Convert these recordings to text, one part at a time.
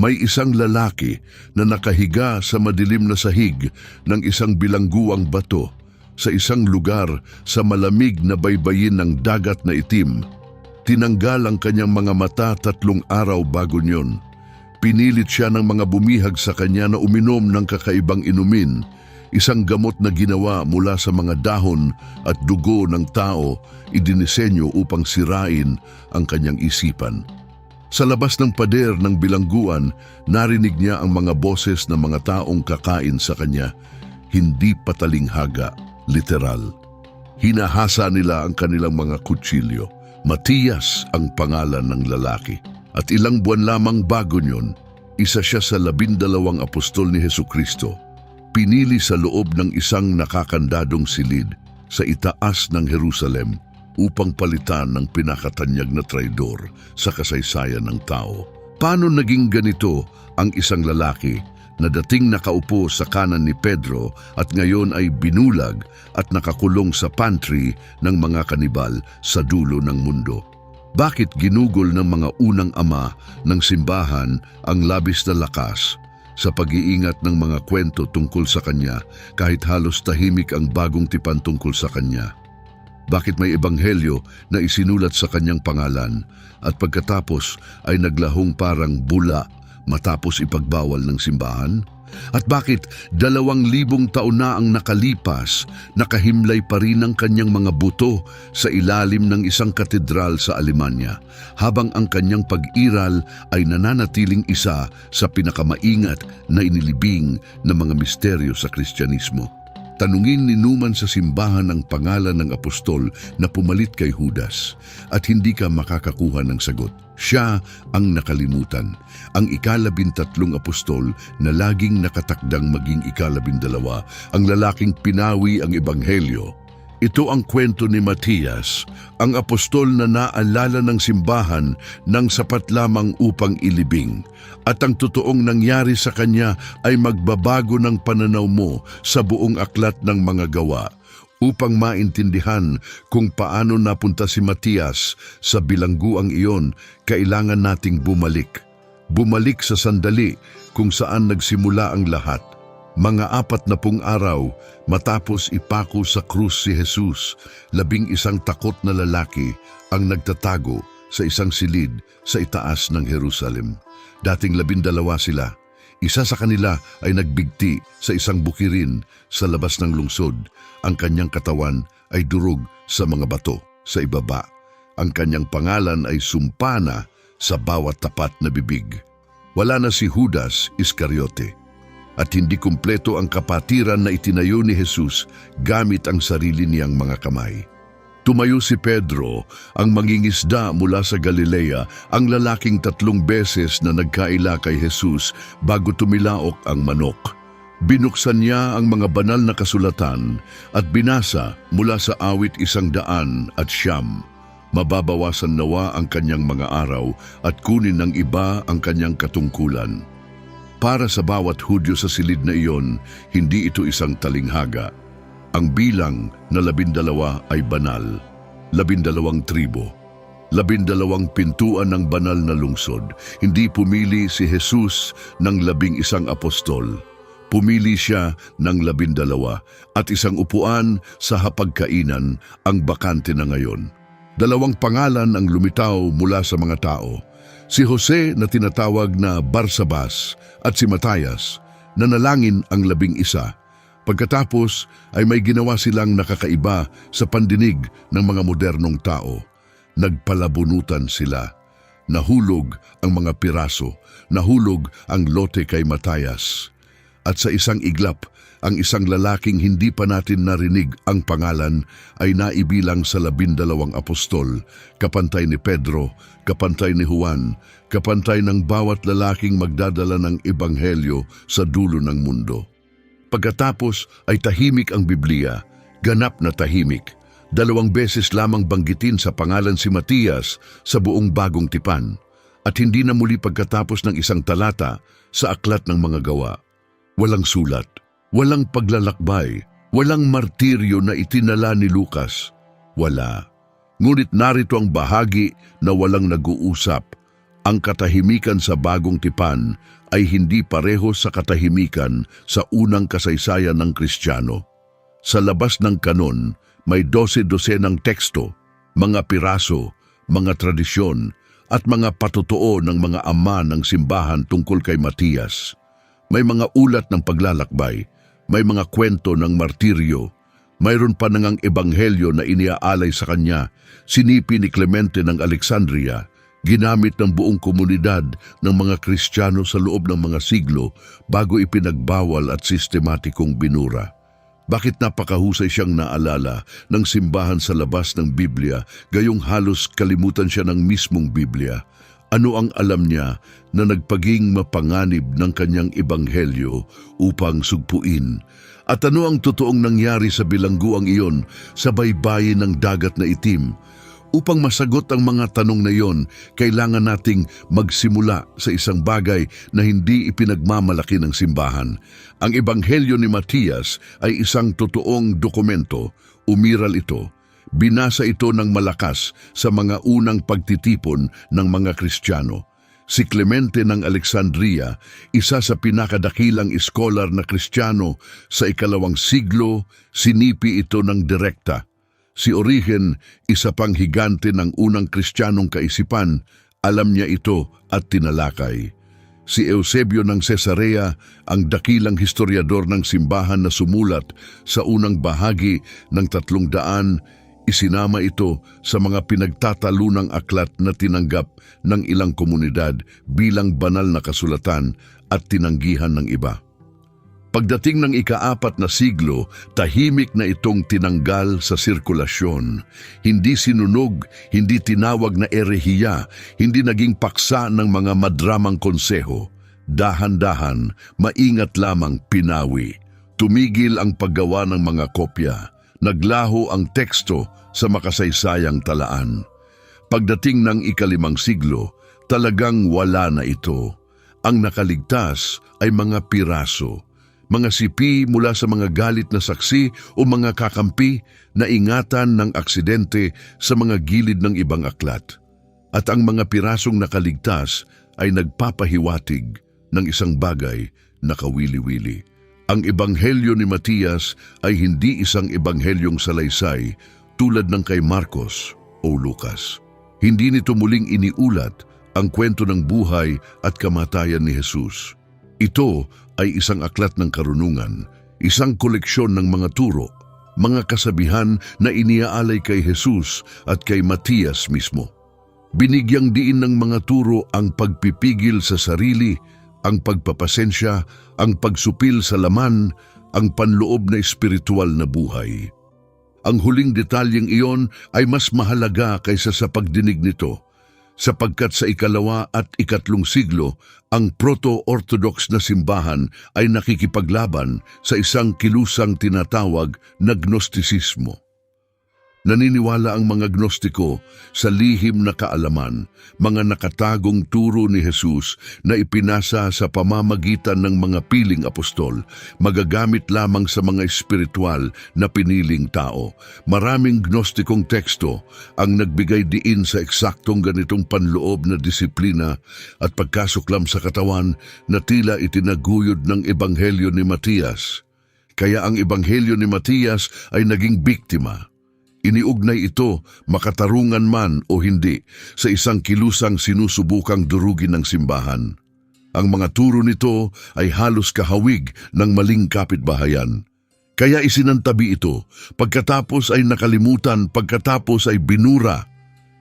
May isang lalaki na nakahiga sa madilim na sahig ng isang bilangguang bato sa isang lugar sa malamig na baybayin ng dagat na itim. Tinanggal ang kanyang mga mata 3 araw bago niyon. Pinilit siya ng mga bumihag sa kanya na uminom ng kakaibang inumin, isang gamot na ginawa mula sa mga dahon at dugo ng tao, idinisenyo upang sirain ang kanyang isipan. Sa labas ng pader ng bilangguan, narinig niya ang mga boses ng mga taong kakain sa kanya. Hindi patalinghaga, literal. Hinahasa nila ang kanilang mga kutsilyo. Matias ang pangalan ng lalaki. At ilang buwan lamang bago niyon, isa siya sa 12 apostol ni Hesukristo. Pinili sa loob ng isang nakakandadong silid sa itaas ng Jerusalem upang palitan ng pinakatanyag na traidor sa kasaysayan ng tao. Paano naging ganito ang isang lalaki na dating nakaupo sa kanan ni Pedro at ngayon ay binulag at nakakulong sa pantry ng mga kanibal sa dulo ng mundo? Bakit ginugol ng mga unang ama ng simbahan ang labis na lakas sa pag-iingat ng mga kwento tungkol sa kanya kahit halos tahimik ang bagong tipan tungkol sa kanya? Bakit may ebanghelyo na isinulat sa kanyang pangalan at pagkatapos ay naglahong parang bula matapos ipagbawal ng simbahan? At bakit 2,000 taon na ang nakalipas, nakahimlay pa rin ang kanyang mga buto sa ilalim ng isang katedral sa Alemanya, habang ang kanyang pag-iral ay nananatiling isa sa pinakamaingat na inilibing na mga misteryo sa Kristyanismo? Tanungin ni Numan sa simbahan ang pangalan ng apostol na pumalit kay Judas at hindi ka makakakuha ng sagot. Siya ang nakalimutan, ang 13 apostol na laging nakatakdang maging 12, ang lalaking pinawi ang ebanghelyo. Ito ang kwento ni Matias, ang apostol na naalala ng simbahan ng sapat lamang upang ilibing. At ang totoong nangyari sa kanya ay magbabago ng pananaw mo sa buong aklat ng mga gawa. Upang maintindihan kung paano napunta si Matias sa bilangguang iyon, kailangan nating bumalik. Bumalik sa sandali kung saan nagsimula ang lahat. Mga 40 araw matapos ipako sa krus si Jesus, 11 takot na lalaki ang nagtatago sa isang silid sa itaas ng Jerusalem. Dating 12 sila. Isa sa kanila ay nagbigti sa isang bukirin sa labas ng lungsod. Ang kanyang katawan ay durog sa mga bato sa ibaba. Ang kanyang pangalan ay sumpana sa bawat tapat na bibig. Wala na si Judas Iscariote. At hindi kumpleto ang kapatiran na itinayo ni Jesus gamit ang sarili niyang mga kamay. Tumayo si Pedro, ang mangingisda mula sa Galilea, ang lalaking 3 beses na nagkaila kay Jesus bago tumilaok ang manok. Binuksan niya ang mga banal na kasulatan at binasa mula sa awit 109. Mababawasan nawa ang kanyang mga araw at kunin ng iba ang kanyang katungkulan. Para sa bawat Hudyo sa silid na iyon, hindi ito isang talinghaga. Ang bilang na 12 ay banal, 12 tribo, 12 pintuan ng banal na lungsod. Hindi pumili si Jesus ng 11 apostol. Pumili siya ng 12 at isang upuan sa hapagkainan ang bakante na ngayon. 2 pangalan ang lumitaw mula sa mga tao. Si Jose na tinatawag na Barsabas at si Matias, nanalangin ang 11. Pagkatapos ay may ginawa silang nakakaiba sa pandinig ng mga modernong tao. Nagpalabunutan sila. Nahulog ang mga piraso, nahulog ang lote kay Matias. At sa isang iglap, ang isang lalaking hindi pa natin narinig ang pangalan ay naibilang sa 12 apostol, kapantay ni Pedro, kapantay ni Juan, kapantay ng bawat lalaking magdadala ng ebanghelyo sa dulo ng mundo. Pagkatapos ay tahimik ang Biblia, ganap na tahimik. 2 beses lamang banggitin sa pangalan si Matias sa buong bagong tipan, at hindi na muli pagkatapos ng 1 talata sa aklat ng mga gawa. Walang sulat. Walang paglalakbay, walang martiryo na itinala ni Lucas. Wala. Ngunit narito ang bahagi na walang nag-uusap, Ang katahimikan sa bagong tipan ay hindi pareho sa katahimikan sa unang kasaysayan ng Kristiyano. Sa labas ng kanon, may 12-dosenang teksto, mga piraso, mga tradisyon, at mga patotoo ng mga ama ng simbahan tungkol kay Matias. May mga ulat ng paglalakbay, may mga kwento ng martiryo, mayroon pa nangang ebanghelyo na iniaalay sa kanya, sinipi ni Clemente ng Alexandria, ginamit ng buong komunidad ng mga Kristiyano sa loob ng mga siglo bago ipinagbawal at sistematikong binura. Bakit napakahusay siyang naalala ng simbahan sa labas ng Biblia, gayong halos kalimutan siya ng mismong Biblia? Ano ang alam niya na nagpaging mapanganib ng kanyang ebanghelyo upang sugpuin? At ano ang totoong nangyari sa bilangguang iyon sa baybayin ng dagat na itim? Upang masagot ang mga tanong na iyon, kailangan nating magsimula sa isang bagay na hindi ipinagmamalaki ng simbahan. Ang Ebanghelyo ni Matias ay isang totoong dokumento. Umiral ito. Binasa ito ng malakas sa mga unang pagtitipon ng mga Kristiyano. Si Clemente ng Alexandria, isa sa pinakadakilang iskolar na Kristiyano sa ika-2 siglo, sinipi ito ng direkta. Si Origen, isa pang higante ng unang Kristiyanong kaisipan, alam niya ito at tinalakay. Si Eusebio ng Cesarea, ang dakilang historiador ng simbahan na sumulat sa unang bahagi ng 300, isinama ito sa mga pinagtatalunang aklat na tinanggap ng ilang komunidad bilang banal na kasulatan at tinanggihan ng iba. Pagdating ng ika-4 na siglo, tahimik na itong tinanggal sa sirkulasyon. Hindi sinunog, hindi tinawag na erehiya, hindi naging paksa ng mga madramang konseho. Dahan-dahan, maingat lamang pinawi. Tumigil ang paggawa ng mga kopya. Naglaho ang teksto sa makasaysayang talaan. Pagdating ng ika-5 siglo, talagang wala na ito. Ang nakaligtas ay mga piraso. Mga sipi mula sa mga galit na saksi o mga kakampi na ingatan ng aksidente sa mga gilid ng ibang aklat. At ang mga pirasong nakaligtas ay nagpapahiwatig ng isang bagay na kawili-wili. Ang ebanghelyo ni Matias ay hindi isang ebanghelyong salaysay tulad ng kay Marcos o Lucas. Hindi nito muling iniulat ang kwento ng buhay at kamatayan ni Jesus. Ito ay isang aklat ng karunungan, isang koleksyon ng mga turo, mga kasabihan na iniaalay kay Jesus at kay Matias mismo. Binigyang diin ng mga turo ang pagpipigil sa sarili, ang pagpapasensya, ang pagsupil sa laman, ang panloob na espiritual na buhay. Ang huling detalyeng iyon ay mas mahalaga kaysa sa pagdinig nito, sapagkat sa ika-2 at ika-3 siglo, ang proto-orthodox na simbahan ay nakikipaglaban sa isang kilusang tinatawag na Gnostisismo. Naniniwala ang mga Gnostiko sa lihim na kaalaman, mga nakatagong turo ni Jesus na ipinasa sa pamamagitan ng mga piling apostol, magagamit lamang sa mga espiritual na piniling tao. Maraming Gnostikong teksto ang nagbigay diin sa eksaktong ganitong panloob na disiplina at pagkasuklam sa katawan na tila itinaguyod ng Ebanghelyo ni Matias. Kaya ang Ebanghelyo ni Matias ay naging biktima. Iniugnay ito, makatarungan man o hindi, sa isang kilusang sinusubukang durugin ng simbahan. Ang mga turo nito ay halos kahawig ng maling kapitbahayan. Kaya isinantabi ito, pagkatapos ay nakalimutan, pagkatapos ay binura.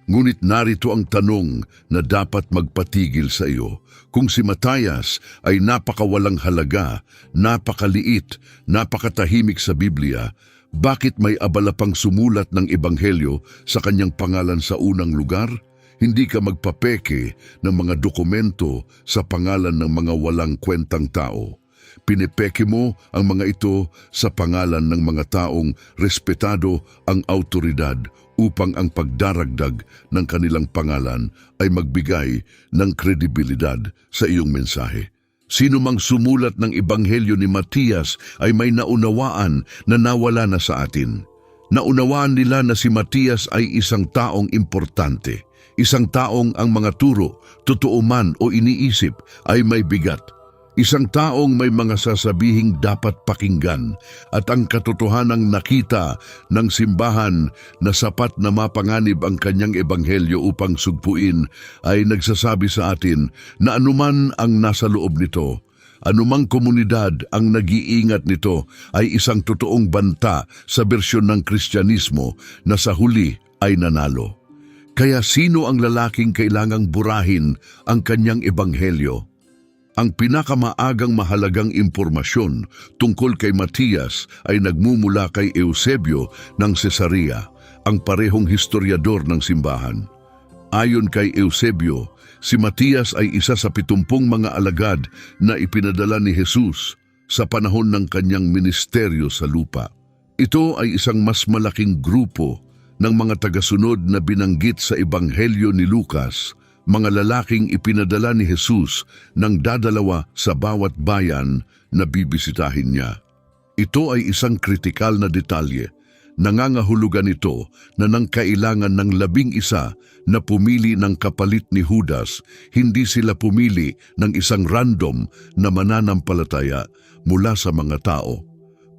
Ngunit narito ang tanong na dapat magpatigil sa iyo. Kung si Matias ay napakawalang halaga, napakaliit, napakatahimik sa Biblia, bakit may abala pang sumulat ng ebanghelyo sa kanyang pangalan sa unang lugar? Hindi ka magpapeke ng mga dokumento sa pangalan ng mga walang kwentang tao. Pinepeke mo ang mga ito sa pangalan ng mga taong respetado ang autoridad upang ang pagdaragdag ng kanilang pangalan ay magbigay ng kredibilidad sa iyong mensahe. Sino mang sumulat ng ebanghelyo ni Matias ay may naunawaan na nawala na sa atin. Naunawaan nila na si Matias ay isang taong importante, Isang taong ang mga turo, totoo man o iniisip, ay may bigat. Isang taong may mga sasabihing dapat pakinggan at ang katotohanang nakita ng simbahan na sapat na mapanganib ang kanyang ebanghelyo upang sugpuin ay nagsasabi sa atin na anuman ang nasa loob nito, anumang komunidad ang nag-iingat nito ay isang totoong banta sa bersyon ng Kristyanismo na sa huli ay nanalo. Kaya sino ang lalaking kailangang burahin ang kanyang ebanghelyo? Ang pinakamaagang mahalagang impormasyon tungkol kay Matias ay nagmumula kay Eusebio ng Cesarea, ang parehong historiador ng simbahan. Ayon kay Eusebio, si Matias ay isa sa 70 mga alagad na ipinadala ni Jesus sa panahon ng kanyang ministeryo sa lupa. Ito ay isang mas malaking grupo ng mga tagasunod na binanggit sa Ebanghelyo ni Lucas, mga lalaking ipinadala ni Jesus nang dadalawa sa bawat bayan na bibisitahin niya. Ito ay isang kritikal na detalye. Nangangahulugan ito na nang kailangan ng 11 na pumili ng kapalit ni Judas, hindi sila pumili ng isang random na mananampalataya mula sa mga tao.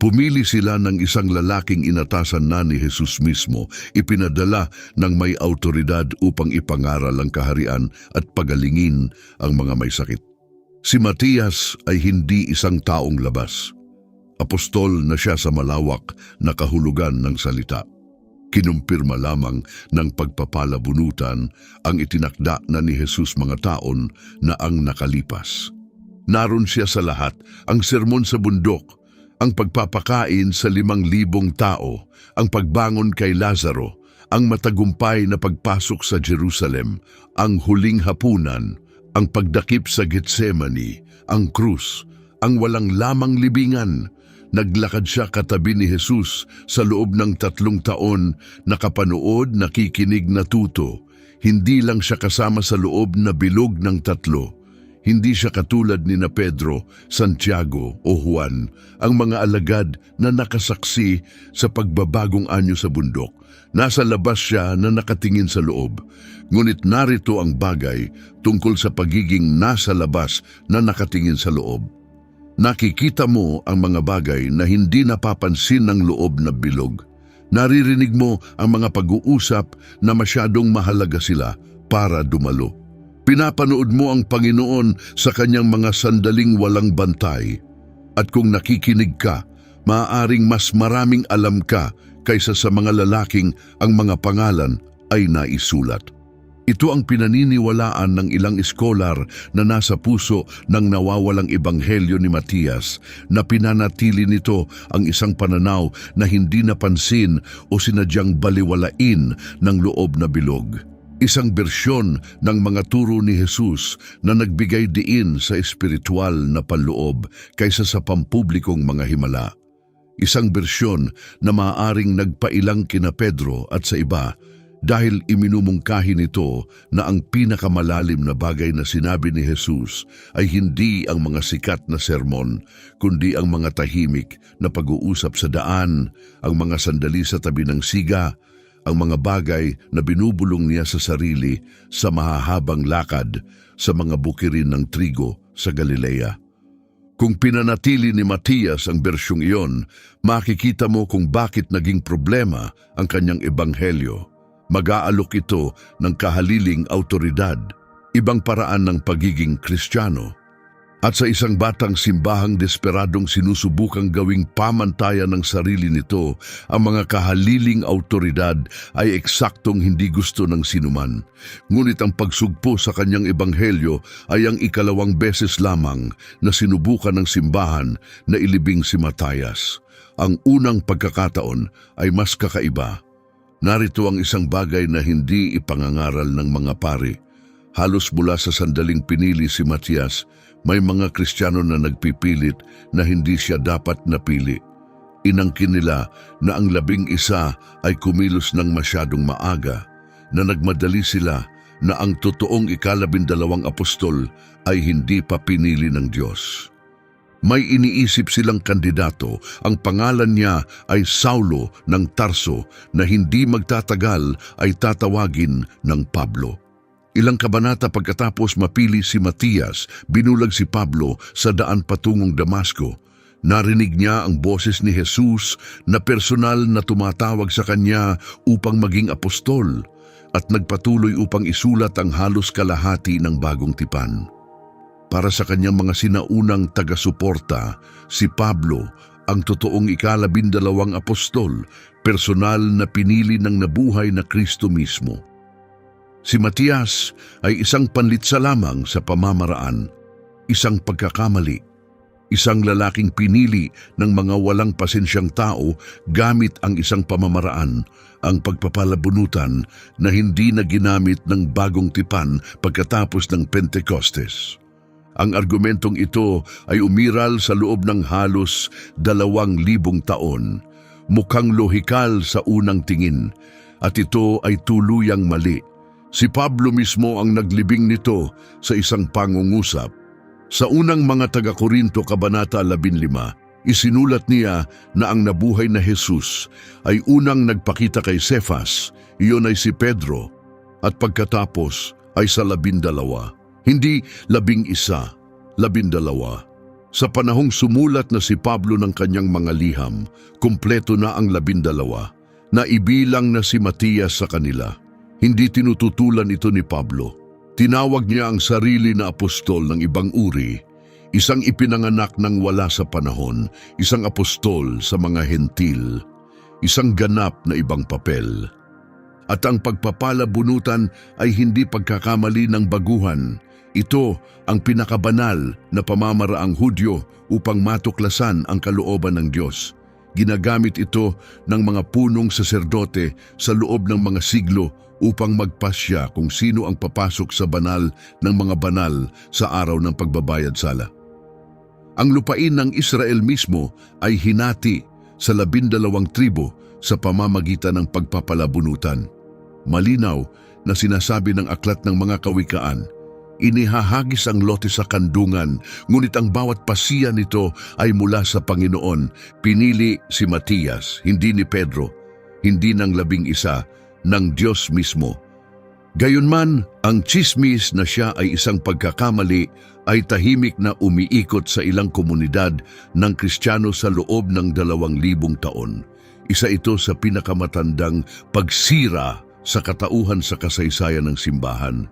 Pumili sila ng isang lalaking inatasan na ni Jesus mismo, ipinadala ng may autoridad upang ipangaral ang kaharian at pagalingin ang mga may sakit. Si Matias ay hindi isang taong labas. Apostol na siya sa malawak na kahulugan ng salita. Kinumpirma lamang ng pagpapalabunutan ang itinakda na ni Jesus mga taon na ang nakalipas. Naroon siya sa lahat, ang sermon sa bundok, ang pagpapakain sa 5,000 tao, ang pagbangon kay Lazaro, ang matagumpay na pagpasok sa Jerusalem, ang huling hapunan, ang pagdakip sa Getsemani, ang krus, ang walang lamang libingan. Naglakad siya katabi ni Jesus sa loob ng 3 taon, nakapanood, nakikinig, natuto. Hindi lang siya kasama sa loob na bilog ng 3. Hindi siya katulad ni na Pedro, Santiago o Juan, ang mga alagad na nakasaksi sa pagbabagong anyo sa bundok. Nasa labas siya na nakatingin sa loob. Ngunit narito ang bagay tungkol sa pagiging nasa labas na nakatingin sa loob. Nakikita mo ang mga bagay na hindi napapansin ng loob na bilog. Naririnig mo ang mga pag-uusap na masyadong mahalaga sila para dumalo. Pinapanood mo ang Panginoon sa kanyang mga sandaling walang bantay. At kung nakikinig ka, maaaring mas maraming alam ka kaysa sa mga lalaking ang mga pangalan ay naisulat. Ito ang pinaniniwalaan ng ilang eskolar na nasa puso ng nawawalang ebanghelyo ni Matias, na pinanatili nito ang isang pananaw na hindi napansin o sinadyang baliwalain ng loob na bilog. Isang bersyon ng mga turo ni Jesus na nagbigay diin sa espiritual na panloob kaysa sa pampublikong mga himala. Isang bersyon na maaaring nagpailang kina Pedro at sa iba dahil iminumungkahi nito na ang pinakamalalim na bagay na sinabi ni Jesus ay hindi ang mga sikat na sermon, kundi ang mga tahimik na pag-uusap sa daan, ang mga sandali sa tabi ng siga, ang mga bagay na binubulong niya sa sarili sa mahahabang lakad sa mga bukirin ng trigo sa Galilea. Kung pinanatili ni Matias ang bersyong iyon, makikita mo kung bakit naging problema ang kanyang ebanghelyo. Mag-aalok ito ng kahaliling autoridad, ibang paraan ng pagiging Kristiyano. At sa isang batang simbahang desperadong sinusubukang gawing pamantayan ng sarili nito, ang mga kahaliling autoridad ay eksaktong hindi gusto ng sinuman. Ngunit ang pagsugpo sa kanyang ebanghelyo ay ang 2nd beses lamang na sinubukan ng simbahan na ilibing si Matias. Ang unang pagkakataon ay mas kakaiba. Narito ang isang bagay na hindi ipangangaral ng mga pari. Halos mula sa sandaling pinili si Matias, may mga Kristiyano na nagpipilit na hindi siya dapat napili. Inangkin nila na ang 11 ay kumilos ng masyadong maaga, na nagmadali sila na ang totoong 12 apostol ay hindi pa pinili ng Diyos. May iniisip silang kandidato, ang pangalan niya ay Saulo ng Tarso, na hindi magtatagal ay tatawagin ng Pablo. Ilang kabanata pagkatapos mapili si Matias, binulag si Pablo sa daan patungong Damasco. Narinig niya ang boses ni Jesus na personal na tumatawag sa kanya upang maging apostol at nagpatuloy upang isulat ang halos kalahati ng bagong tipan. Para sa kanyang mga sinaunang taga-suporta, si Pablo ang totoong ika-12 apostol, personal na pinili ng nabuhay na Kristo mismo. Si Matias ay isang panlitsa lamang sa pamamaraan, isang pagkakamali, isang lalaking pinili ng mga walang pasensyang tao gamit ang isang pamamaraan, ang pagpapalabunutan na hindi na ginamit ng bagong tipan pagkatapos ng Pentecostes. Ang argumentong ito ay umiral sa loob ng halos 2,000 taon. Mukhang lohikal sa unang tingin, at ito ay tuluyang mali. Si Pablo mismo ang naglibing nito sa isang pangungusap. Sa unang mga taga-Korinto, Kabanata 15, isinulat niya na ang nabuhay na Jesus ay unang nagpakita kay Cefas, iyon ay si Pedro, at pagkatapos ay sa 12. Hindi 11, 12. Sa panahong sumulat na si Pablo ng kanyang mga liham, kumpleto na ang 12, na ibilang na si Matias sa kanila. Hindi tinututulan ito ni Pablo. Tinawag niya ang sarili na apostol ng ibang uri, isang ipinanganak ng wala sa panahon, isang apostol sa mga hentil, isang ganap na ibang papel. At ang pagpapalabunutan ay hindi pagkakamali ng baguhan. Ito ang pinakabanal na pamamaraang Hudyo upang matuklasan ang kalooban ng Diyos. Ginagamit ito ng mga punong saserdote sa loob ng mga siglo upang magpasya kung sino ang papasok sa banal ng mga banal sa araw ng pagbabayad sala. Ang lupain ng Israel mismo ay hinati sa 12 tribo sa pamamagitan ng pagpapalabunutan. Malinaw na sinasabi ng aklat ng mga kawikaan, inihahagis ang lote sa kandungan, ngunit ang bawat pasiya nito ay mula sa Panginoon. Pinili si Matias, hindi ni Pedro, hindi ng 11, ng Diyos mismo. Gayunman, ang tsismis na siya ay isang pagkakamali ay tahimik na umiikot sa ilang komunidad ng Kristiyano sa loob ng 2,000 taon. Isa ito sa pinakamatandang pagsira sa katauhan sa kasaysayan ng simbahan.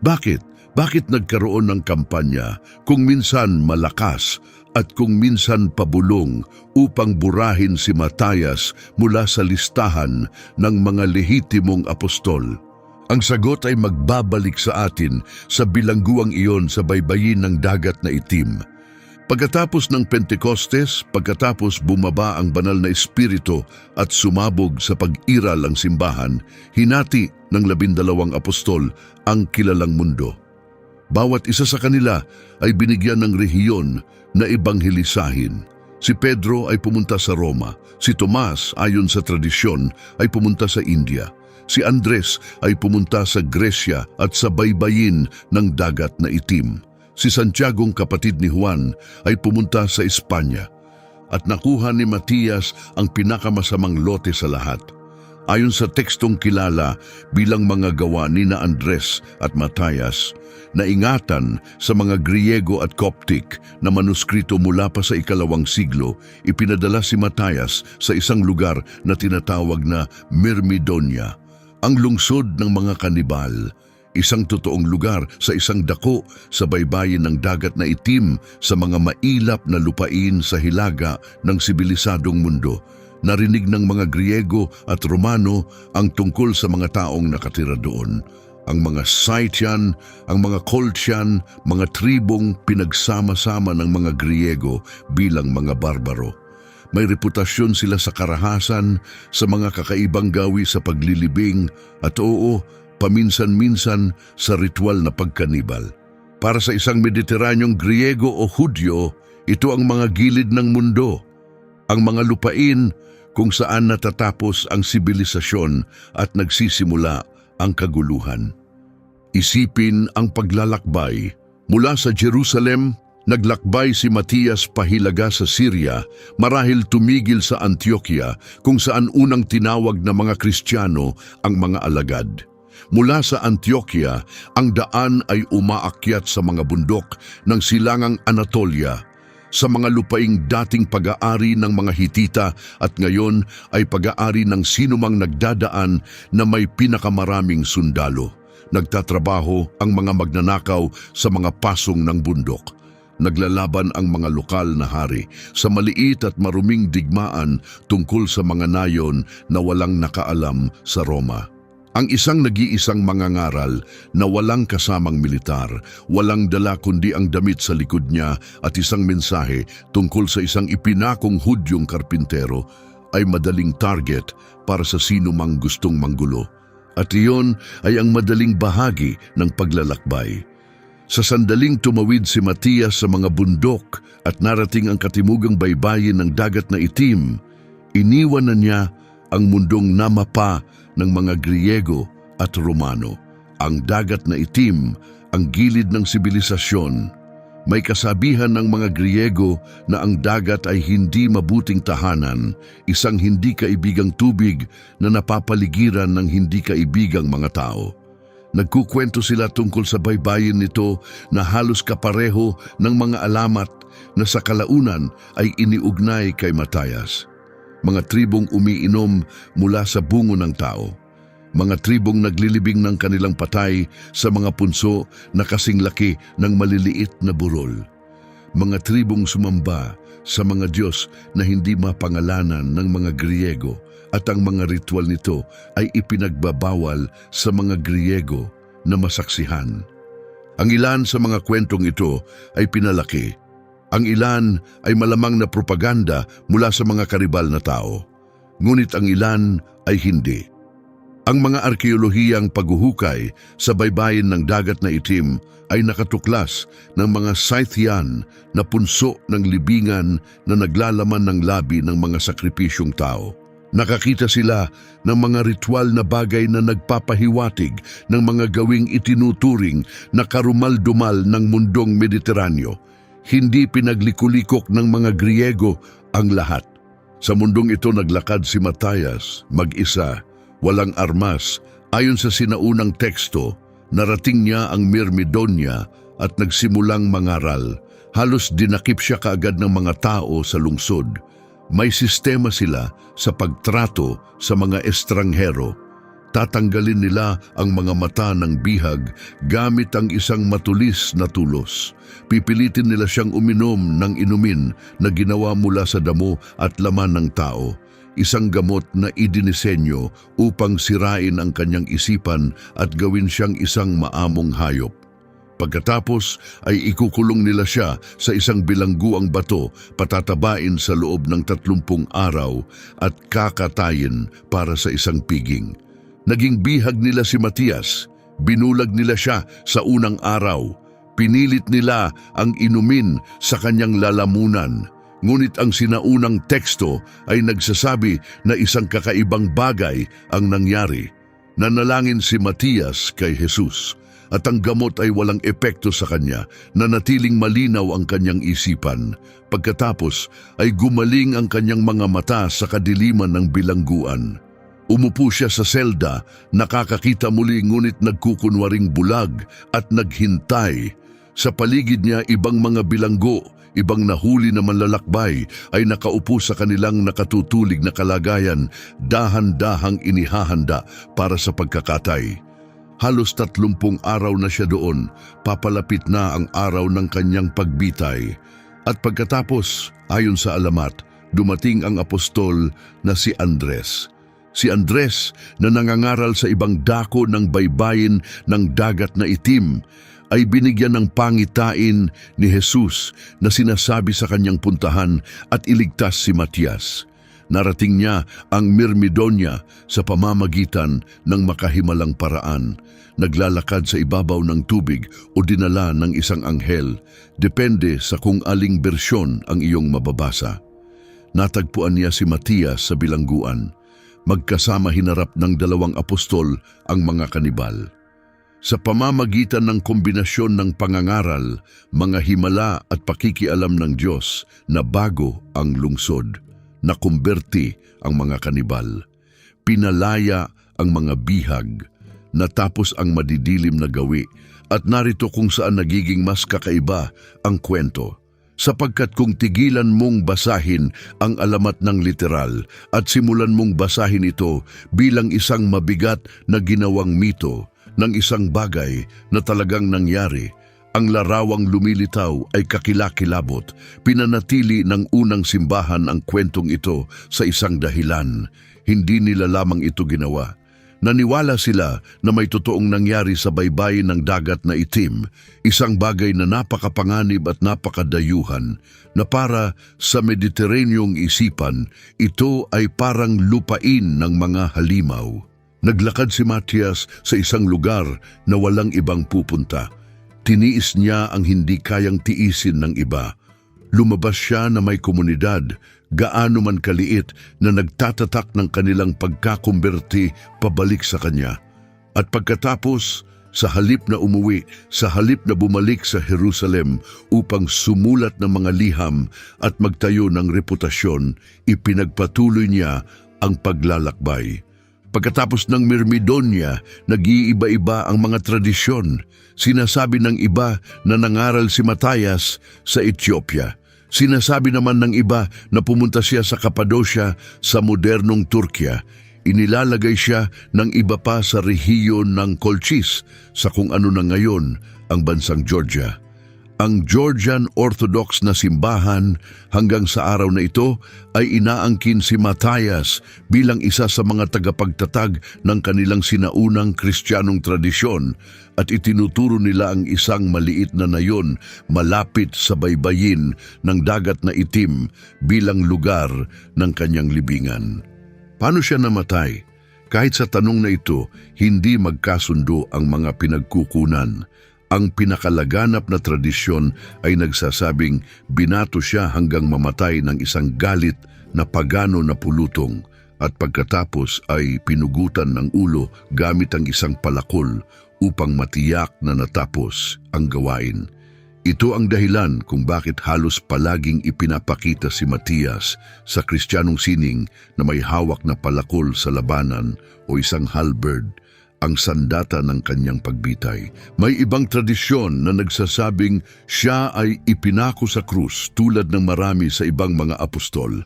Bakit? Bakit nagkaroon ng kampanya kung minsan malakas at kung minsan pabulong upang burahin si Matias mula sa listahan ng mga lehitimong apostol? Ang sagot ay magbabalik sa atin sa bilangguang iyon sa baybayin ng dagat na itim. Pagkatapos ng Pentecostes, pagkatapos bumaba ang banal na espiritu at sumabog sa pag-iral ang simbahan, hinati ng 12 apostol ang kilalang mundo. Bawat isa sa kanila ay binigyan ng rehiyon na ebanghelisahin. Si Pedro ay pumunta sa Roma, si Tomas ayon sa tradisyon ay pumunta sa India, si Andres ay pumunta sa Gresya at sa baybayin ng dagat na itim, si Santiagong kapatid ni Juan ay pumunta sa Espanya, at nakuha ni Matias ang pinakamasamang lote sa lahat. Ayon sa tekstong kilala bilang mga gawa ni na Andres at Matias, na ingatan sa mga Griego at Coptic na manuskrito mula pa sa 2 siglo, ipinadala si Matias sa isang lugar na tinatawag na Myrmidonia, ang lungsod ng mga kanibal, isang totoong lugar sa isang dako sa baybayin ng dagat na itim sa mga mailap na lupain sa hilaga ng sibilisadong mundo. Narinig ng mga Griego at Romano ang tungkol sa mga taong nakatira doon. Ang mga Scythian, ang mga Colchian, mga tribong pinagsama-sama ng mga Griego bilang mga barbaro. May reputasyon sila sa karahasan, sa mga kakaibang gawi sa paglilibing, at paminsan-minsan sa ritual na pagkanibal. Para sa isang Mediteranyong Griego o Hudyo, ito ang mga gilid ng mundo, ang mga lupain kung saan natatapos ang sibilisasyon at nagsisimula ang kaguluhan. Isipin ang paglalakbay. Mula sa Jerusalem, naglakbay si Matias pahilaga sa Syria, marahil tumigil sa Antioquia kung saan unang tinawag na mga Kristiyano ang mga alagad. Mula sa Antioquia, ang daan ay umaakyat sa mga bundok ng silangang Anatolia, sa mga lupaing dating pag-aari ng mga Hitita at ngayon ay pag-aari ng sinumang nagdadaan na may pinakamaraming sundalo. Nagtatrabaho ang mga magnanakaw sa mga pasong ng bundok. Naglalaban ang mga lokal na hari sa maliit at maruming digmaan tungkol sa mga nayon na walang nakaalam sa Roma. Ang isang nag-iisang mangangaral na walang kasamang militar, walang dala kundi ang damit sa likod niya at isang mensahe tungkol sa isang ipinakong Hudyong karpintero ay madaling target para sa sino mang gustong manggulo. At iyon ay ang madaling bahagi ng paglalakbay. Sa sandaling tumawid si Matias sa mga bundok at narating ang katimugang baybayin ng dagat na itim, iniwan na niya ang mundong namapa ng mga Griego at Romano. Ang dagat na itim, ang gilid ng sibilisasyon. May kasabihan ng mga Griego na ang dagat ay hindi mabuting tahanan, isang hindi kaibigang tubig na napapaligiran ng hindi kaibigang mga tao. Nagkukwento sila tungkol sa baybayin nito na halos kapareho ng mga alamat na sa kalaunan ay iniugnay kay Matias. Mga tribong umiinom mula sa bungo ng tao. Mga tribong naglilibing ng kanilang patay sa mga punso na kasing laki ng maliliit na burol. Mga tribong sumamba sa mga Diyos na hindi mapangalanan ng mga Griego at ang mga ritual nito ay ipinagbabawal sa mga Griego na masaksihan. Ang ilan sa mga kwentong ito ay pinalaki. Ang ilan ay malamang na propaganda mula sa mga karibal na tao. Ngunit ang ilan ay hindi. Ang mga arkeolohiyang paghuhukay sa baybayin ng dagat na itim ay nakatuklas ng mga Scythian na punso ng libingan na naglalaman ng labi ng mga sakripisyong tao. Nakakita sila ng mga ritual na bagay na nagpapahiwatig ng mga gawing itinuturing na karumal-dumal ng mundong Mediteraneo. Hindi pinaglikulikok ng mga Griego ang lahat. Sa mundong ito naglakad si Matias, mag-isa, walang armas. Ayon sa sinaunang teksto, narating niya ang Myrmidonia at nagsimulang mangaral. Halos dinakip siya kaagad ng mga tao sa lungsod. May sistema sila sa pagtrato sa mga estranghero. Tatanggalin nila ang mga mata ng bihag gamit ang isang matulis na tulos. Pipilitin nila siyang uminom ng inumin na ginawa mula sa damo at laman ng tao. Isang gamot na idinisenyo upang sirain ang kanyang isipan at gawin siyang isang maamong hayop. Pagkatapos ay ikukulong nila siya sa isang bilangguang bato, patatabain sa loob ng 30 araw at kakatayin para sa isang piging. Naging bihag nila si Matias, binulag nila siya sa unang araw, pinilit nila ang inumin sa kanyang lalamunan. Ngunit ang sinaunang teksto ay nagsasabi na isang kakaibang bagay ang nangyari. Nanalangin si Matias kay Jesus at ang gamot ay walang epekto sa kanya, nanatiling malinaw ang kanyang isipan. Pagkatapos ay gumaling ang kanyang mga mata sa kadiliman ng bilangguan. Umupo siya sa selda, nakakakita muli ngunit nagkukunwaring bulag at naghintay. Sa paligid niya ibang mga bilanggo, ibang nahuli na manlalakbay ay nakaupo sa kanilang nakatutulig na kalagayan, dahan-dahang inihahanda para sa pagkakatay. Halos 30 araw na siya doon, papalapit na ang araw ng kanyang pagbitay. At pagkatapos, ayon sa alamat, dumating ang apostol na si Andres. Si Andres na nangangaral sa ibang dako ng baybayin ng dagat na itim, ay binigyan ng pangitain ni Jesus na sinasabi sa kanyang puntahan at iligtas si Matias. Narating niya ang Myrmidonia sa pamamagitan ng makahimalang paraan. Naglalakad sa ibabaw ng tubig o dinala ng isang anghel, depende sa kung aling bersyon ang iyong mababasa. Natagpuan niya si Matias sa bilangguan. Magkasama hinarap ng 2 apostol ang mga kanibal. Sa pamamagitan ng kombinasyon ng pangangaral, mga himala at pakikialam ng Diyos na bago ang lungsod, nakumberti ang mga kanibal, pinalaya ang mga bihag, natapos ang madidilim na gawi at narito kung saan nagiging mas kakaiba ang kwento. Sapagkat kung tigilan mong basahin ang alamat ng literal at simulan mong basahin ito bilang isang mabigat na ginawang mito ng isang bagay na talagang nangyari, ang larawang lumilitaw ay kakilakilabot. Pinanatili ng unang simbahan ang kwentong ito sa isang dahilan. Hindi nila lamang ito ginawa. Naniwala sila na may totoong nangyari sa baybayin ng dagat na itim, isang bagay na napakapanganib at napakadayuhan, na para sa Mediterraneong isipan, ito ay parang lupain ng mga halimaw. Naglakad si Matias sa isang lugar na walang ibang pupunta. Tiniis niya ang hindi kayang tiisin ng iba. Lumabas siya na may komunidad, gaano man kaliit, na nagtatatak ng kanilang pagkakumberti pabalik sa kanya. At pagkatapos, sa halip na umuwi, sa halip na bumalik sa Jerusalem upang sumulat ng mga liham at magtayo ng reputasyon, ipinagpatuloy niya ang paglalakbay. Pagkatapos ng Myrmidonia, nag-iiba-iba ang mga tradisyon. Sinasabi ng iba na nangaral si Matayas sa Ethiopia. Sinasabi naman ng iba na pumunta siya sa Cappadocia sa modernong Turkya. Inilalagay siya ng iba pa sa rehiyon ng Colchis sa kung ano na ngayon ang bansang Georgia. Ang Georgian Orthodox na simbahan hanggang sa araw na ito ay inaangkin si Matayas bilang isa sa mga tagapagtatag ng kanilang sinaunang Kristiyanong tradisyon at itinuturo nila ang isang maliit na nayon malapit sa baybayin ng dagat na itim bilang lugar ng kanyang libingan. Paano siya namatay? Kahit sa tanong na ito, hindi magkasundo ang mga pinagkukunan. Ang pinakalaganap na tradisyon ay nagsasabing binato siya hanggang mamatay ng isang galit na pagano na pulutong at pagkatapos ay pinugutan ng ulo gamit ang isang palakol upang matiyak na natapos ang gawain. Ito ang dahilan kung bakit halos palaging ipinapakita si Matias sa Kristiyanong sining na may hawak na palakol sa labanan o isang halberd, ang sandata ng kanyang pagbitay. May ibang tradisyon na nagsasabing siya ay ipinako sa krus tulad ng marami sa ibang mga apostol.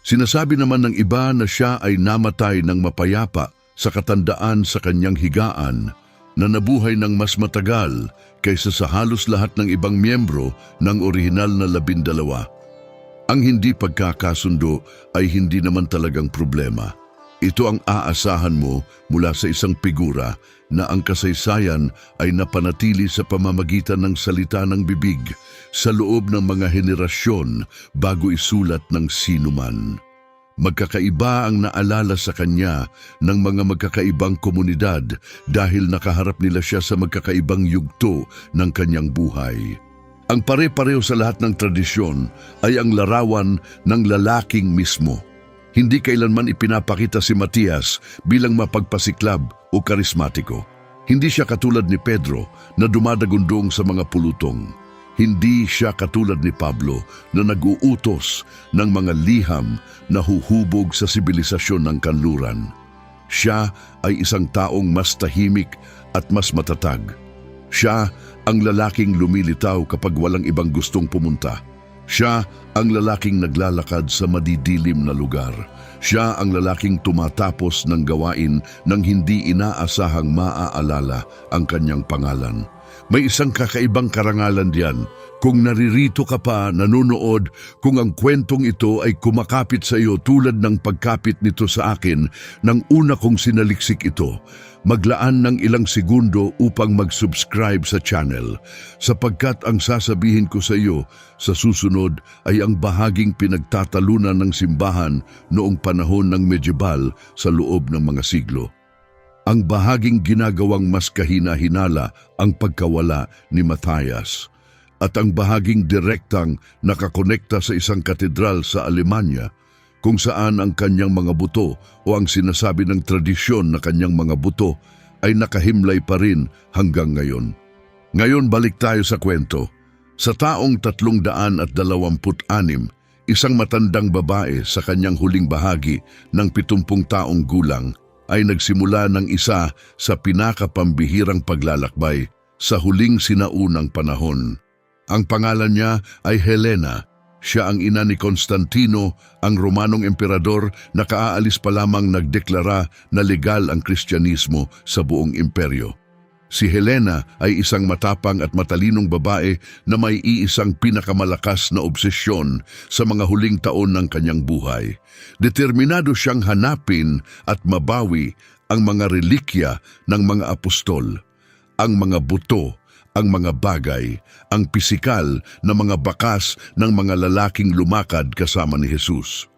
Sinasabi naman ng iba na siya ay namatay ng mapayapa sa katandaan sa kanyang higaan, na nabuhay ng mas matagal kaysa sa halos lahat ng ibang miyembro ng orihinal na 12. Ang hindi pagkakasundo ay hindi naman talagang problema. Ito ang aasahan mo mula sa isang figura na ang kasaysayan ay napanatili sa pamamagitan ng salita ng bibig sa loob ng mga henerasyon bago isulat ng sinuman. Magkakaiba ang naalala sa kanya ng mga magkakaibang komunidad dahil nakaharap nila siya sa magkakaibang yugto ng kanyang buhay. Ang pare-pareho sa lahat ng tradisyon ay ang larawan ng lalaking mismo. Hindi kailanman ipinapakita si Matias bilang mapagpasiklab o karismatiko. Hindi siya katulad ni Pedro na dumadagundong sa mga pulutong. Hindi siya katulad ni Pablo na nag-uutos ng mga liham na huhubog sa sibilisasyon ng kanluran. Siya ay isang taong mas tahimik at mas matatag. Siya ang lalaking lumilitaw kapag walang ibang gustong pumunta. Siya ang lalaking naglalakad sa madidilim na lugar. Siya ang lalaking tumatapos ng gawain nang hindi inaasahang maaalala ang kanyang pangalan. May isang kakaibang karangalan diyan. Kung naririto ka pa, nanonood, kung ang kwentong ito ay kumakapit sa iyo tulad ng pagkapit nito sa akin nang una kong sinaliksik ito, maglaan ng ilang segundo upang mag-subscribe sa channel, sapagkat ang sasabihin ko sa iyo sa susunod ay ang bahaging pinagtatalunan ng simbahan noong panahon ng medieval sa loob ng mga siglo. Ang bahaging ginagawang mas kahina-hinala ang pagkawala ni Matayas at ang bahaging direktang nakakonekta sa isang katedral sa Alemanya kung saan ang kanyang mga buto o ang sinasabi ng tradisyon na kanyang mga buto ay nakahimlay pa rin hanggang ngayon. Ngayon balik tayo sa kwento. Sa taong 326, isang matandang babae sa kanyang huling bahagi ng 70 taong gulang, ay nagsimula ng isa sa pinakapambihirang paglalakbay sa huling sinaunang panahon. Ang pangalan niya ay Helena. Siya ang ina ni Constantino, ang Romanong emperador na kaaalis pa lamang nagdeklara na legal ang Kristyanismo sa buong imperyo. Si Helena ay isang matapang at matalinong babae na may iisang pinakamalakas na obsesyon sa mga huling taon ng kanyang buhay. Determinado siyang hanapin at mabawi ang mga relikya ng mga apostol, ang mga buto, ang mga bagay, ang pisikal na mga bakas ng mga lalaking lumakad kasama ni Jesus.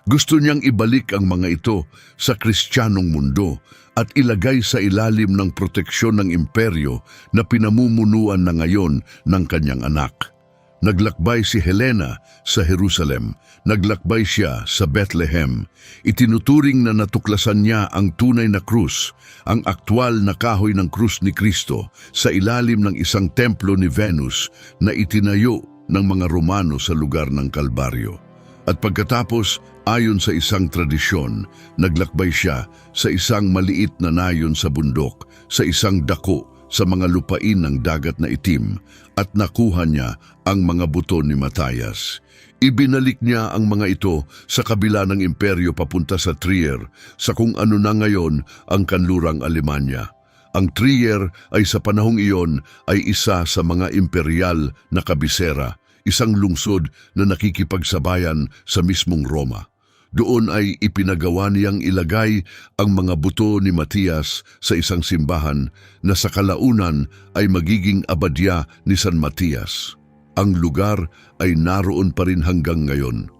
Gusto niyang ibalik ang mga ito sa Kristiyanong mundo at ilagay sa ilalim ng proteksyon ng imperyo na pinamumunuan na ngayon ng kanyang anak. Naglakbay si Helena sa Jerusalem. Naglakbay siya sa Bethlehem. Itinuturing na natuklasan niya ang tunay na krus, ang aktwal na kahoy ng krus ni Kristo sa ilalim ng isang templo ni Venus na itinayo ng mga Romano sa lugar ng Kalbaryo. At pagkatapos, ayon sa isang tradisyon, naglakbay siya sa isang maliit na nayon sa bundok, sa isang dako sa mga lupain ng dagat na itim, at nakuha niya ang mga buto ni Mathias. Ibinalik niya ang mga ito sa kabila ng imperyo papunta sa Trier, sa kung ano na ngayon ang kanlurang Alemanya. Ang Trier ay sa panahong iyon ay isa sa mga imperial na kabisera, isang lungsod na nakikipagsabayan sa mismong Roma. Doon ay ipinagawa niyang ilagay ang mga buto ni Matias sa isang simbahan na sa kalaunan ay magiging abadya ni San Matias. Ang lugar ay naroon pa rin hanggang ngayon.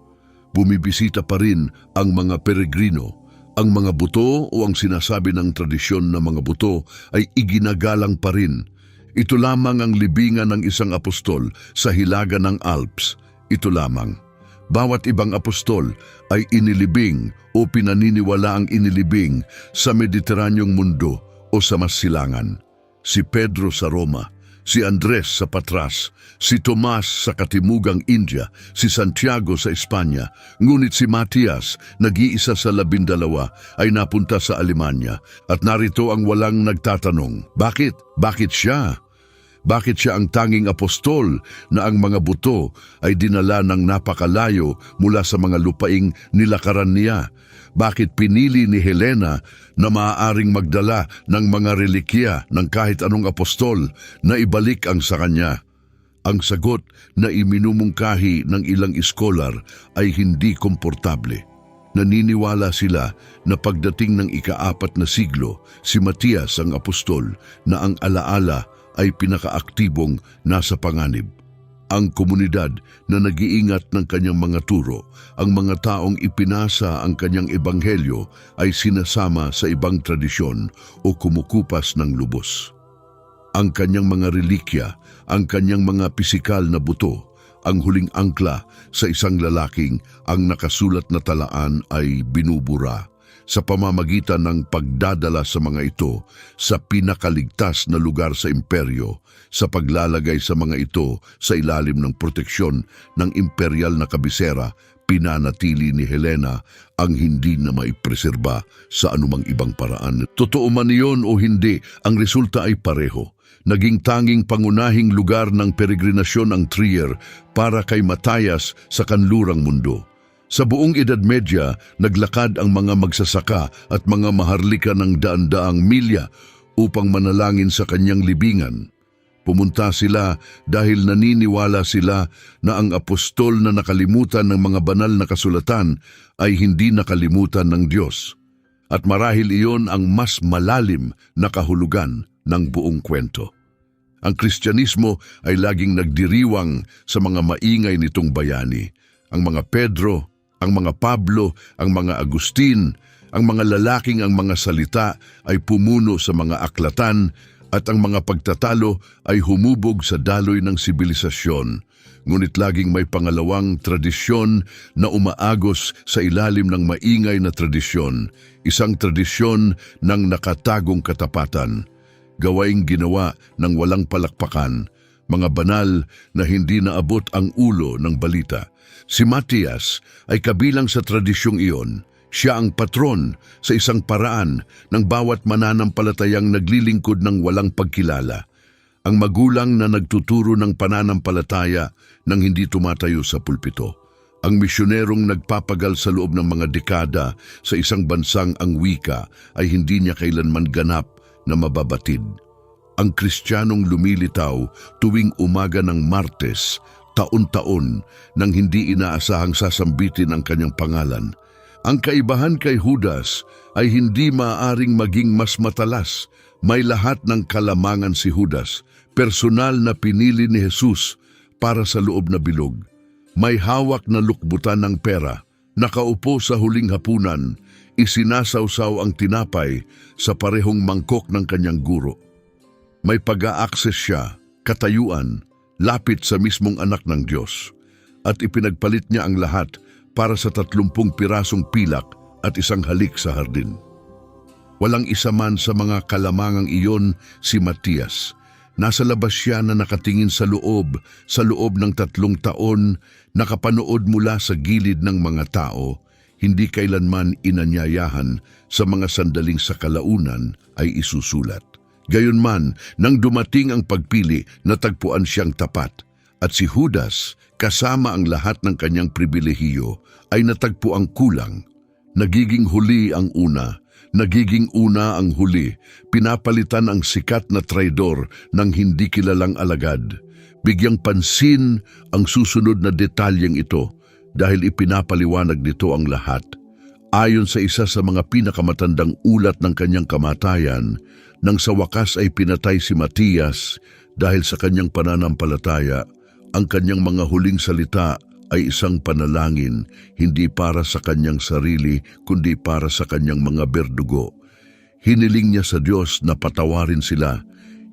Bumibisita pa rin ang mga peregrino. Ang mga buto o ang sinasabi ng tradisyon na mga buto ay iginagalang pa rin. Ito lamang ang libingan ng isang apostol sa hilaga ng Alps. Ito lamang. Bawat ibang apostol ay inilibing o pinaniniwala ang inilibing sa Mediteranyong mundo o sa Masilangan. Si Pedro sa Roma, si Andres sa Patras, si Tomas sa Katimugang India, si Santiago sa Espanya, ngunit si Matias, nag-iisa sa 12, ay napunta sa Alemanya at narito ang walang nagtatanong, bakit? Bakit siya? Bakit siya ang tanging apostol na ang mga buto ay dinala ng napakalayo mula sa mga lupaing nilakaran niya? Bakit pinili ni Helena na maaaring magdala ng mga relikya ng kahit anong apostol na ibalik ang sa kanya? Ang sagot na iminumungkahi ng ilang iskolar ay hindi komportable. Naniniwala sila na pagdating ng ika-4 na siglo, si Matias ang apostol na ang alaala ay pinakaaktibong nasa panganib. Ang komunidad na nag-iingat ng kanyang mga turo, ang mga taong ipinasa ang kanyang ebanghelyo ay sinasama sa ibang tradisyon o kumukupas ng lubos. Ang kanyang mga relikya, ang kanyang mga pisikal na buto, ang huling angkla sa isang lalaking ang nakasulat na talaan ay binubura sa pamamagitan ng pagdadala sa mga ito sa pinakaligtas na lugar sa imperyo, sa paglalagay sa mga ito sa ilalim ng proteksyon ng imperial na kabisera. Pinanatili ni Helena ang hindi na maipreserba sa anumang ibang paraan. Totoo man iyon o hindi, ang resulta ay pareho. Naging tanging pangunahing lugar ng peregrinasyon ang Trier para kay Mathias sa kanlurang mundo. Sa buong Edad Medya, naglakad ang mga magsasaka at mga maharlika ng daan-daang milya upang manalangin sa kanyang libingan. Pumunta sila dahil naniniwala sila na ang apostol na nakalimutan ng mga banal na kasulatan ay hindi nakalimutan ng Diyos. At marahil iyon ang mas malalim na kahulugan ng buong kwento. Ang Kristyanismo ay laging nagdiriwang sa mga maingay nitong bayani. Ang mga Pedro, ang mga Pablo, ang mga Agustin, ang mga lalaking ang mga salita ay pumuno sa mga aklatan at ang mga pagtatalo ay humubog sa daloy ng sibilisasyon. Ngunit laging may pangalawang tradisyon na umaagos sa ilalim ng maingay na tradisyon, isang tradisyon ng nakatagong katapatan, gawaing ginawa ng walang palakpakan, mga banal na hindi naabot ang ulo ng balita. Si Matias ay kabilang sa tradisyong iyon, Siya ang patron sa isang paraan ng bawat mananampalatayang naglilingkod ng walang pagkilala. Ang magulang na nagtuturo ng pananampalataya nang hindi tumatayo sa pulpito. Ang misyonerong nagpapagal sa loob ng mga dekada sa isang bansang ang wika ay hindi niya kailanman ganap na mababatid. Ang Kristiyanong lumilitaw tuwing umaga ng Martes, taon-taon nang hindi inaasahang sasambitin ang kanyang pangalan. Ang kaibahan kay Judas ay hindi maaaring maging mas matalas. May lahat ng kalamangan si Judas, personal na pinili ni Jesus para sa loob na bilog. May hawak na lukbutan ng pera, nakaupo sa huling hapunan, isinasawsaw ang tinapay sa parehong mangkok ng kanyang guro. May pag-a-access siya, katayuan, lapit sa mismong anak ng Diyos, at ipinagpalit niya ang lahat para sa 30 pirasong pilak at isang halik sa hardin. Walang isa man sa mga kalamangang iyon si Matias. Nasa labas siya na nakatingin sa loob ng 3 taon, nakapanood mula sa gilid ng mga tao, hindi kailanman inanyayahan sa mga sandaling sa kalaunan ay isusulat. Gayunman, nang dumating ang pagpili, natagpuan siyang tapat, at si Judas, kasama ang lahat ng kanyang pribilehiyo, ay natagpo ang kulang. Nagiging huli ang una, nagiging una ang huli, pinapalitan ang sikat na traidor ng hindi kilalang alagad. Bigyang pansin ang susunod na detalyeng ito dahil ipinapaliwanag nito ang lahat. Ayon sa isa sa mga pinakamatandang ulat ng kanyang kamatayan, nang sa wakas ay pinatay si Matias dahil sa kanyang pananampalataya, ang kanyang mga huling salita ay isang panalangin, hindi para sa kanyang sarili, kundi para sa kanyang mga berdugo. Hiniling niya sa Diyos na patawarin sila.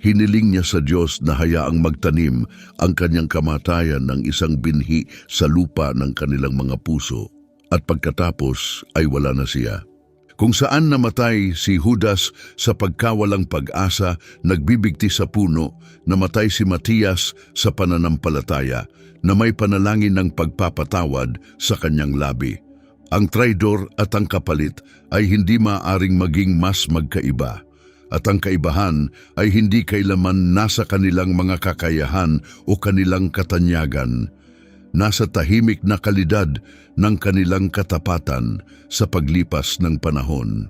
Hiniling niya sa Diyos na hayaang magtanim ang kanyang kamatayan ng isang binhi sa lupa ng kanilang mga puso. At pagkatapos ay wala na siya. Kung saan namatay si Judas sa pagkawalang pag-asa, nagbibigti sa puno, namatay si Matias sa pananampalataya, na may panalangin ng pagpapatawad sa kanyang labi. Ang traidor at ang kapalit ay hindi maaaring maging mas magkaiba, at ang kaibahan ay hindi kailaman nasa kanilang mga kakayahan o kanilang katanyagan. Nasa tahimik na kalidad ng kanilang katapatan sa paglipas ng panahon.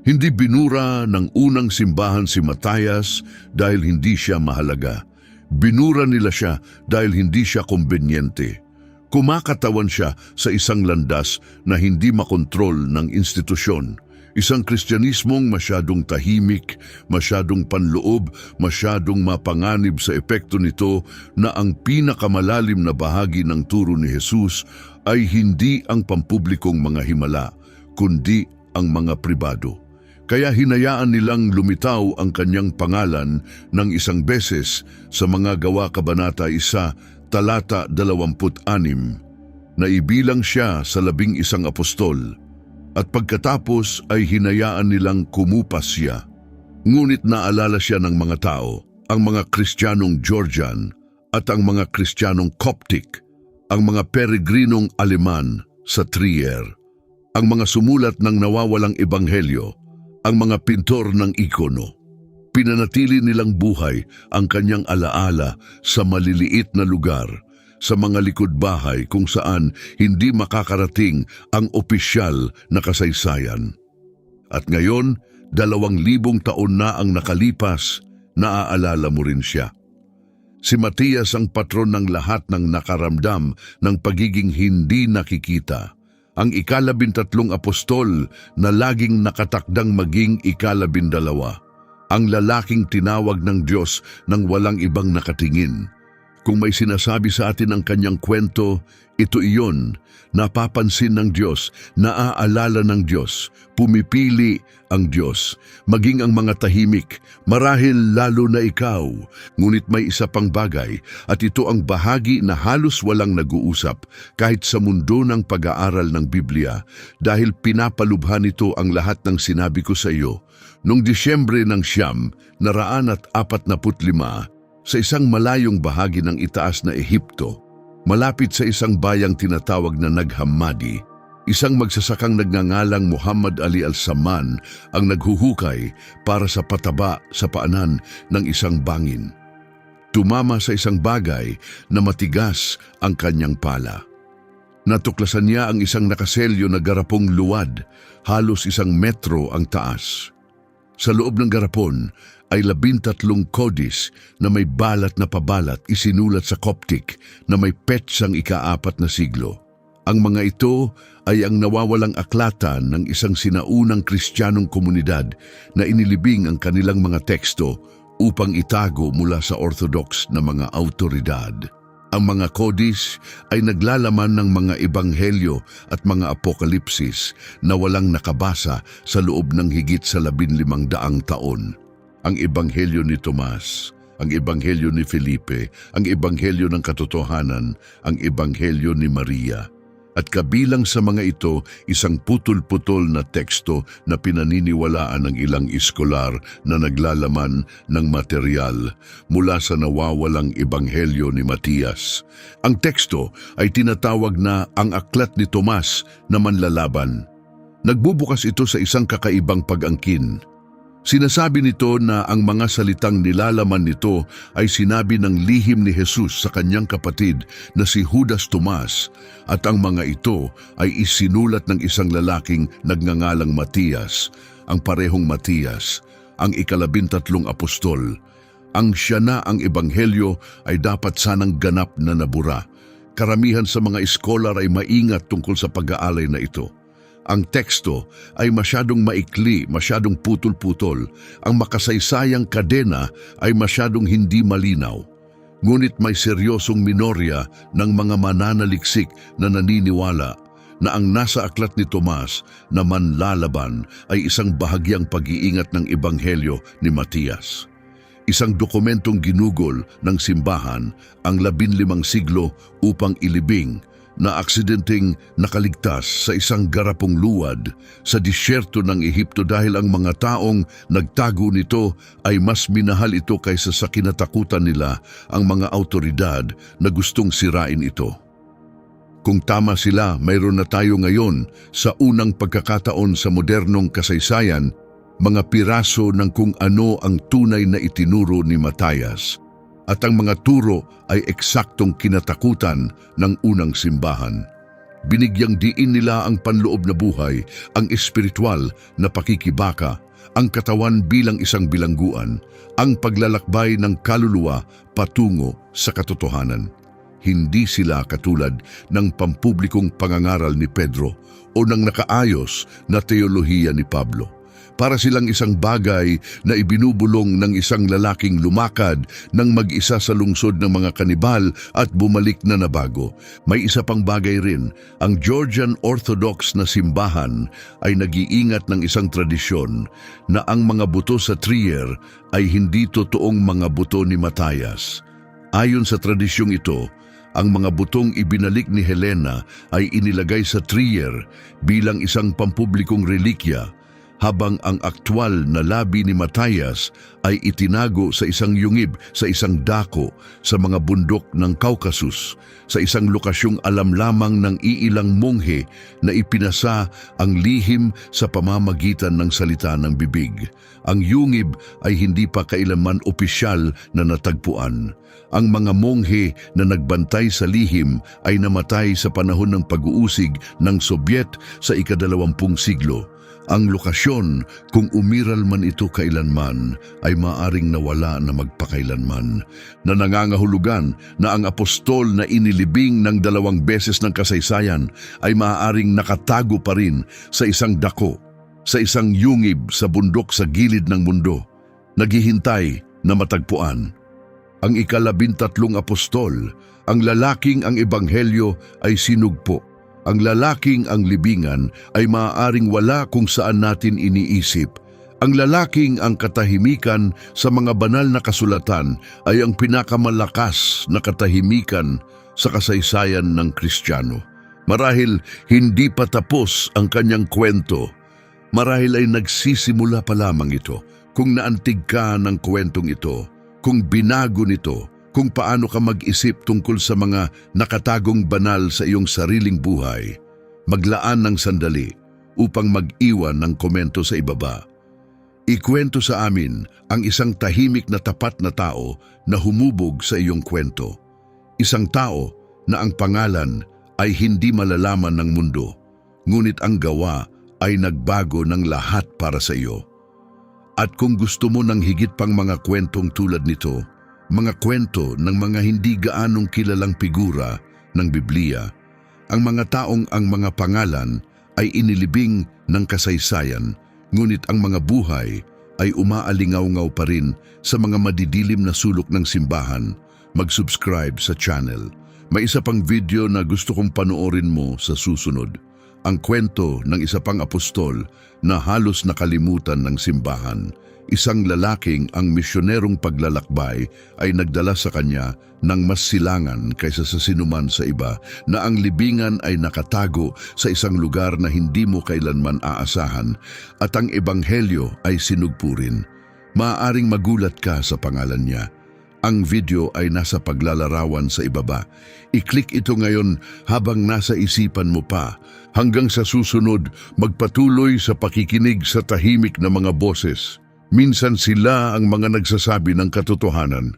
Hindi binura ng unang simbahan si Matias dahil hindi siya mahalaga. Binura nila siya dahil hindi siya kumbenyente. Kumakatawan siya sa isang landas na hindi makontrol ng institusyon. Isang Kristyanismong masyadong tahimik, masyadong panloob, masyadong mapanganib sa epekto nito na ang pinakamalalim na bahagi ng turo ni Jesus ay hindi ang pampublikong mga himala, kundi ang mga pribado. Kaya hinayaan nilang lumitaw ang kanyang pangalan ng isang beses sa mga Gawa Kabanata 1, talata 26, na ibilang siya sa 11 apostol. At pagkatapos ay hinayaan nilang kumupas siya. Ngunit naalala siya ng mga tao, ang mga Kristiyanong Georgian at ang mga Kristiyanong Coptic, ang mga peregrinong Aleman sa Trier, ang mga sumulat ng nawawalang ebanghelyo, ang mga pintor ng ikono. Pinanatili nilang buhay ang kanyang alaala sa maliliit na lugar, sa mga likod bahay kung saan hindi makakarating ang opisyal na kasaysayan. At ngayon, 2,000 taon na ang nakalipas, naaalala mo rin siya. Si Matias ang patron ng lahat ng nakaramdam ng pagiging hindi nakikita. Ang 13 apostol na laging nakatakdang maging 12. Ang lalaking tinawag ng Diyos nang walang ibang nakatingin. Kung may sinasabi sa atin ang kanyang kwento, ito iyon, napapansin ng Diyos, naaalala ng Diyos, pumipili ang Diyos, maging ang mga tahimik, marahil lalo na ikaw. Ngunit may isa pang bagay, at ito ang bahagi na halos walang nag-uusap kahit sa mundo ng pag-aaral ng Biblia, dahil pinapalubhan ito ang lahat ng sinabi ko sa iyo. Noong Disyembre ng 1945, sa isang malayong bahagi ng itaas na Ehipto, malapit sa isang bayang tinatawag na Nag Hammadi, Isang magsasakang nagngangalang Muhammad Ali Al-Saman ang naghuhukay para sa pataba sa paanan ng isang bangin. Tumama sa isang bagay na matigas ang kanyang pala. Natuklasan niya ang isang nakaselyo na garapong luwad, halos 1 metro ang taas. Sa loob ng garapon ay 13 kodis na may balat na pabalat isinulat sa Coptic na may petsang ika-4 na siglo. Ang mga ito ay ang nawawalang aklatan ng isang sinaunang Kristiyanong komunidad na inilibing ang kanilang mga teksto upang itago mula sa Orthodox na mga autoridad. Ang mga kodis ay naglalaman ng mga ebanghelyo at mga apokalipsis na walang nakabasa sa loob ng higit sa 1500 taon. Ang ebanghelyo ni Tomas, ang ebanghelyo ni Felipe, ang ebanghelyo ng katotohanan, ang ebanghelyo ni Maria. At kabilang sa mga ito, isang putol-putol na teksto na pinaniniwalaan ng ilang iskolar na naglalaman ng material mula sa nawawalang ebanghelyo ni Matias. Ang teksto ay tinatawag na ang aklat ni Tomas na manlalaban. Nagbubukas ito sa isang kakaibang pag-angkin. Sinasabi nito na ang mga salitang nilalaman nito ay sinabi ng lihim ni Jesus sa kanyang kapatid na si Judas Tomas at ang mga ito ay isinulat ng isang lalaking nagngangalang Matias, ang parehong Matias, ang ika-13 apostol. Ang siya na ang ebanghelyo ay dapat sanang ganap na nabura. Karamihan sa mga iskolar ay maingat tungkol sa pag-aalay na ito. Ang teksto ay masyadong maikli, masyadong putol-putol. Ang makasaysayang kadena ay masyadong hindi malinaw. Ngunit may seryosong minorya ng mga mananaliksik na naniniwala na ang nasa aklat ni Tomas na manlalaban ay isang bahagyang pag-iingat ng ebanghelyo ni Matias. Isang dokumentong ginugol ng simbahan ang 15 siglo upang ilibing na aksidenteng nakaligtas sa isang garapong luwad sa disyerto ng Ehipto dahil ang mga taong nagtago nito ay mas minahal ito kaysa sa kinatakutan nila ang mga autoridad na gustong sirain ito. Kung tama sila, mayroon na tayo ngayon sa unang pagkakataon sa modernong kasaysayan, mga piraso ng kung ano ang tunay na itinuro ni Matias. At ang mga turo ay eksaktong kinatakutan ng unang simbahan. Binigyang diin nila ang panloob na buhay, ang espiritual na pakikibaka, ang katawan bilang isang bilangguan, ang paglalakbay ng kaluluwa patungo sa katotohanan. Hindi sila katulad ng pampublikong pangangaral ni Pedro o ng nakaayos na teolohiya ni Pablo. Para silang isang bagay na ibinubulong ng isang lalaking lumakad ng mag-isa sa lungsod ng mga kanibal at bumalik na nabago. May isa pang bagay rin, ang Georgian Orthodox na simbahan ay nag-iingat ng isang tradisyon na ang mga buto sa Trier ay hindi totoong mga buto ni Matias. Ayon sa tradisyong ito, ang mga butong ibinalik ni Helena ay inilagay sa Trier bilang isang pampublikong relikya, habang ang aktwal na labi ni Matias ay itinago sa isang yungib sa isang dako sa mga bundok ng Caucasus, sa isang lokasyong alam lamang ng iilang monghe na ipinasa ang lihim sa pamamagitan ng salita ng bibig. Ang yungib ay hindi pa kailanman opisyal na natagpuan. Ang mga monghe na nagbantay sa lihim ay namatay sa panahon ng pag-uusig ng Sobyet sa ika-20 siglo. Ang lokasyon, kung umiral man ito kailanman, ay maaring nawala na magpakailanman, na nangangahulugan na ang apostol na inilibing ng 2 beses ng kasaysayan ay maaaring nakatago pa rin sa isang dako, sa isang yungib sa bundok sa gilid ng mundo, naghihintay na matagpuan. Ang ika-13 apostol, ang lalaking ang ebanghelyo ay sinugpo. Ang lalaking ang libingan ay maaaring wala kung saan natin iniisip. Ang lalaking ang katahimikan sa mga banal na kasulatan ay ang pinakamalakas na katahimikan sa kasaysayan ng Kristiyano. Marahil hindi pa tapos ang kanyang kwento. Marahil ay nagsisimula pa lamang ito. Kung naantig ka ng kwentong ito, kung binago nito, kung paano ka mag-isip tungkol sa mga nakatagong banal sa iyong sariling buhay, maglaan ng sandali upang mag-iwan ng komento sa ibaba. Ikwento sa amin ang isang tahimik na tapat na tao na humubog sa iyong kwento. Isang tao na ang pangalan ay hindi malalaman ng mundo, ngunit ang gawa ay nagbago ng lahat para sa iyo. At kung gusto mo ng higit pang mga kwentong tulad nito, mga kwento ng mga hindi gaanong kilalang figura ng Biblia, ang mga taong ang mga pangalan ay inilibing ng kasaysayan, ngunit ang mga buhay ay umaalingaw-ngaw pa rin sa mga madidilim na sulok ng simbahan, mag-subscribe sa channel. May isa pang video na gusto kong panoorin mo sa susunod. Ang kwento ng isa pang apostol na halos nakalimutan ng simbahan. Isang lalaking ang misyonerong paglalakbay ay nagdala sa kanya ng mas silangan kaysa sa sinuman sa iba, na ang libingan ay nakatago sa isang lugar na hindi mo kailanman aasahan, at ang ebanghelyo ay sinugpurin. Maaaring magulat ka sa pangalan niya. Ang video ay nasa paglalarawan sa ibaba. I-click ito ngayon habang nasa isipan mo pa. Hanggang sa susunod, magpatuloy sa pakikinig sa tahimik na mga boses. Minsan sila ang mga nagsasabi ng katotohanan.